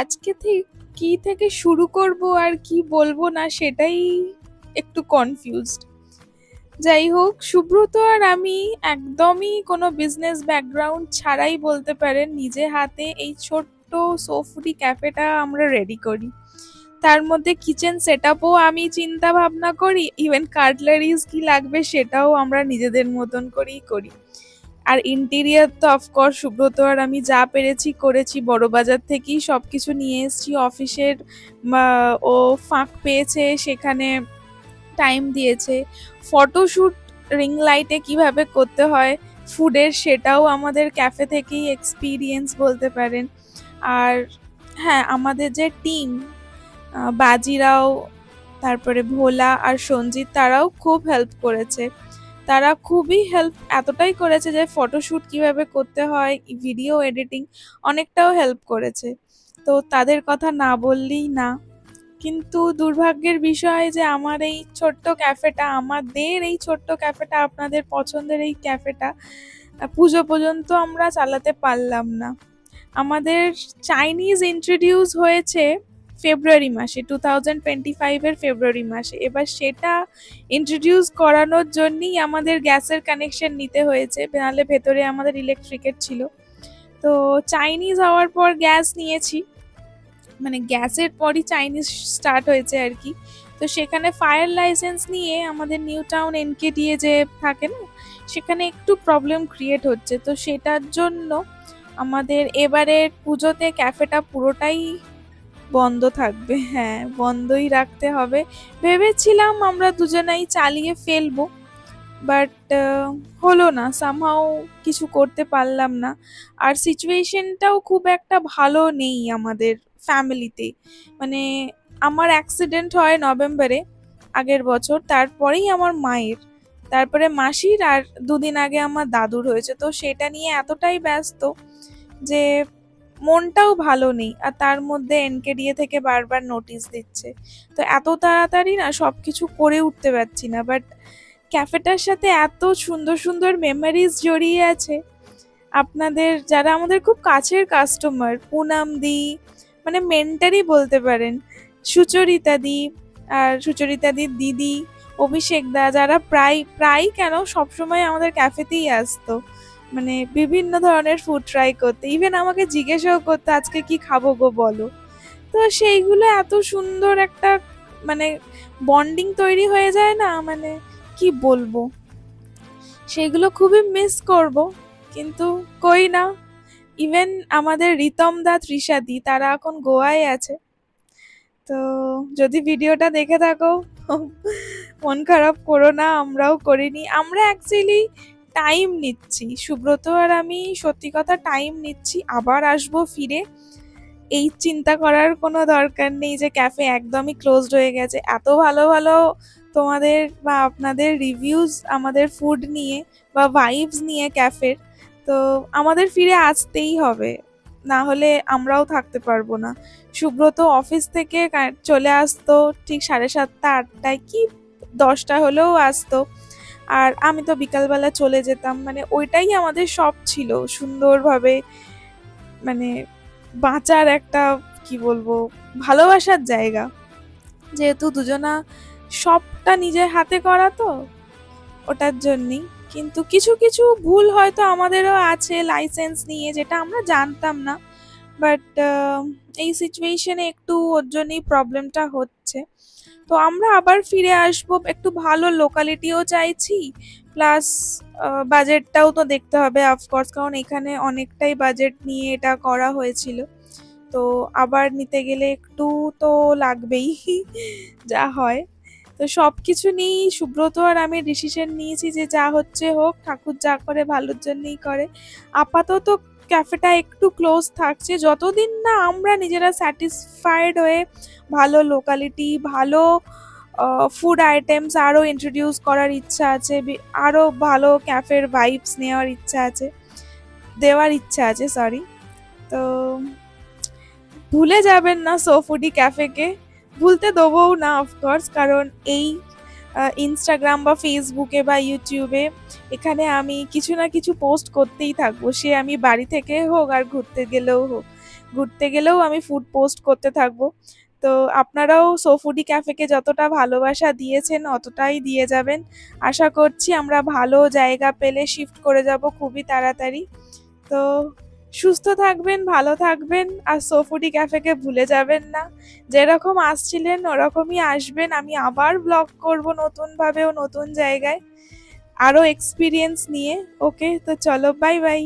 আজকে কি থেকে শুরু করব আর কি বলবো না সেটাই একটু কনফিউজড। যাই হোক, সুব্রত আর আমি একদমই কোনো বিজনেস ব্যাকগ্রাউন্ড ছাড়াই বলতে পারেন নিজে হাতে এই ছোট্ট সোফুডি ক্যাফেটা আমরা রেডি করি। তার মধ্যে কিচেন সেটআপও আমি চিন্তা ভাবনা করি, ইভেন কাটলারিজ কি লাগবে সেটাও আমরা নিজেদের মতন করেই করি। আর ইন্টেরিয়ার তো অফকোর্স সুব্রত আর আমি যা পেরেছি করেছি, বড়বাজার থেকেই সবকিছু নিয়ে এসেছি। অফিসের ও ফাঁক পেয়েছে, সেখানে টাইম দিয়েছে। ফটোশ্যুট রিং লাইটে কিভাবে করতে হয় ফুডের, সেটাও আমাদের ক্যাফে থেকেই এক্সপিরিয়েন্স বলতে পারেন। আর হ্যাঁ, আমাদের যে টিম, বাজিরাও, তারপরে ভোলা আর সঞ্জিত, তারাও খুব হেল্প করেছে। তারা খুবই হেল্প এতটাই করেছে যে ফটোশ্যুট কিভাবে করতে হয়, ভিডিও এডিটিং অনেকটাও হেল্প করেছে। তো তাদের কথা না বললেই না। কিন্তু দুর্ভাগ্যের বিষয় যে আমাদের এই ছোট্ট ক্যাফেটা, আপনাদের পছন্দের এই ক্যাফেটা পুজো পর্যন্ত আমরা চালাতে পারলাম না। আমাদের চাইনিজ ইন্ট্রোডিউস হয়েছে ফেব্রুয়ারি মাসে, 2025-এর ফেব্রুয়ারি মাসে। এবার সেটা ইন্ট্রোডিউস করানোর জন্যই আমাদের গ্যাসের কানেকশন নিতে হয়েছে, নাহলে ভেতরে আমাদের ইলেকট্রিকের ছিল। তো চাইনিজ হওয়ার পর গ্যাস নিয়েছি, মানে গ্যাসের পরই চাইনিজ স্টার্ট হয়েছে আর কি। তো সেখানে ফায়ার লাইসেন্স নিয়ে আমাদের নিউ টাউন এনকেডিএ যে থাকে না, সেখানে একটু প্রবলেম ক্রিয়েট হচ্ছে। তো সেটার জন্য আমাদের এবারের পুজোতে ক্যাফেটা পুরোটাই বন্ধ থাকবে। হ্যাঁ, বন্ধই রাখতে হবে। ভেবেছিলাম আমরা দুজনেই চালিয়ে ফেলবো, বাট হলো না, সামহাও কিছু করতে পারলাম না। আর সিচুয়েশনটাও খুব একটা ভালো নেই আমাদের ফ্যামিলিতে। মানে আমার অ্যাক্সিডেন্ট হয় নভেম্বরে আগের বছর, তারপরেই আমার মায়ের, তারপরে মাসির, আর দুদিন আগে আমার দাদুর হয়েছে। তো সেটা নিয়ে এতটাই ব্যস্ত যে মনটাও ভালো নেই। আর তার মধ্যে এনকেডিএ থেকে বারবার নোটিশ দিচ্ছে। তো এত তাড়াতাড়ি না সব কিছু করে উঠতে পারছি না। বাট ক্যাফেটার সাথে এত সুন্দর সুন্দর মেমোরিজ জড়িয়ে আছে। আপনাদের যারা আমাদের খুব কাছের কাস্টমার, পুনাম দি, মানে মেন্টারই বলতে পারেন, সুচরিতা দি, আর সুচরিতা দির দিদি, অভিষেক দা, যারা প্রায় প্রায় কেন সবসময় আমাদের ক্যাফেতেই আসতো, মানে বিভিন্ন ধরনের ফুড ট্রাই করতে, ইভেন আমাকে জিজ্ঞেসও করতো আজকে কি খাবো গো বলো। তো সেইগুলো এত সুন্দর একটা মানে বন্ডিং তৈরি হয়ে যায় না, মানে কি বলবো, সেগুলো খুবই মিস করব। কিন্তু কই না, ইভেন আমাদের রিতম দা, তৃষা দি, তারা এখন গোয়ায় আছে। তো যদি ভিডিওটা দেখে থাকো, মন খারাপ করো না, আমরাও করিনি। আমরা অ্যাকচুয়ালি টাইম নিচ্ছি, সুব্রত আর আমি সত্যি কথা টাইম নিচ্ছি। আবার আসবো ফিরে, এই চিন্তা করার কোনো দরকার নেই যে ক্যাফে একদমই ক্লোজড হয়ে গেছে। এত ভালো ভালো তোমাদের বা আপনাদের রিভিউজ আমাদের ফুড নিয়ে বা ভাইবস নিয়ে ক্যাফের, তো আমাদের ফিরে আসতেই হবে, না হলে আমরাও থাকতে পারবো না। সুব্রত অফিস থেকে চলে আসতো ঠিক 7:30-8টায়, কি 10টা হলেও আসতো। আর আমি তো বিকালবেলা চলে যেতাম, মানে ওইটাই আমাদের সব ছিল সুন্দরভাবে, মানে বাঁচার একটা, কি বলবো, ভালোবাসার জায়গা। যেহেতু দুজনা সবটা নিজের হাতে করা, তো ওটার জন্যই। কিন্তু কিছু কিছু ভুল হয়তো আমাদেরও আছে লাইসেন্স নিয়ে, যেটা আমরা জানতাম না। বাট এই সিচুয়েশনে একটু ওর জন্যই প্রবলেমটা হচ্ছে। তো আমরা আবার ফিরে আসবো, একটু ভালো লোকালিটিও চাইছি, প্লাস বাজেটটাও তো দেখতে হবে অফকোর্স, কারণ এখানে অনেকটাই বাজেট নিয়ে এটা করা হয়েছিল। তো আবার নিতে গেলে একটু তো লাগবেই, যা হয়। তো সব কিছু নিয়েই সুব্রত আর আমি ডিসিশন নিয়েছি যে যা হচ্ছে হোক, ঠাকুর যা করে ভালোর জন্যই করে। আপাতত ক্যাফেটা একটু ক্লোজ থাকছে, যতদিন না আমরা নিজেরা স্যাটিসফাইড হয়ে ভালো লোকালিটি, ভালো ফুড আইটেমস আরও ইন্ট্রোডিউস করার ইচ্ছা আছে, আরও ভালো ক্যাফের ভাইবস দেওয়ার ইচ্ছা আছে, সরি। তো ভুলে যাবেন না সোফুডি ক্যাফেকে, ভুলতে দেবও না অফকোর্স, কারণ এই ইনস্টাগ্রাম বা ফেসবুকে বা ইউটিউবে এখানে আমি কিছু না কিছু পোস্ট করতেই থাকবো, সে আমি বাড়ি থেকে হোক আর ঘুরতে গেলেও হোক। ঘুরতে গেলেও আমি ফুড পোস্ট করতে থাকবো। তো আপনারাও সোফুডি ক্যাফেকে যতটা ভালোবাসা দিয়েছেন অতটাই দিয়ে যাবেন। আশা করছি আমরা ভালো জায়গা পেলে শিফট করে যাব খুবই তাড়াতাড়ি। তো সুস্থ থাকবেন, ভালো থাকবেন, আর সোফুডি ক্যাফেকে ভুলে যাবেন না। যেরকম আসছিলেন ওরকমই আসবেন। আমি আবার ব্লগ করব নতুনভাবে ও নতুন জায়গায়, আরও এক্সপিরিয়েন্স নিয়ে। ওকে, তো চলো, বাই বাই।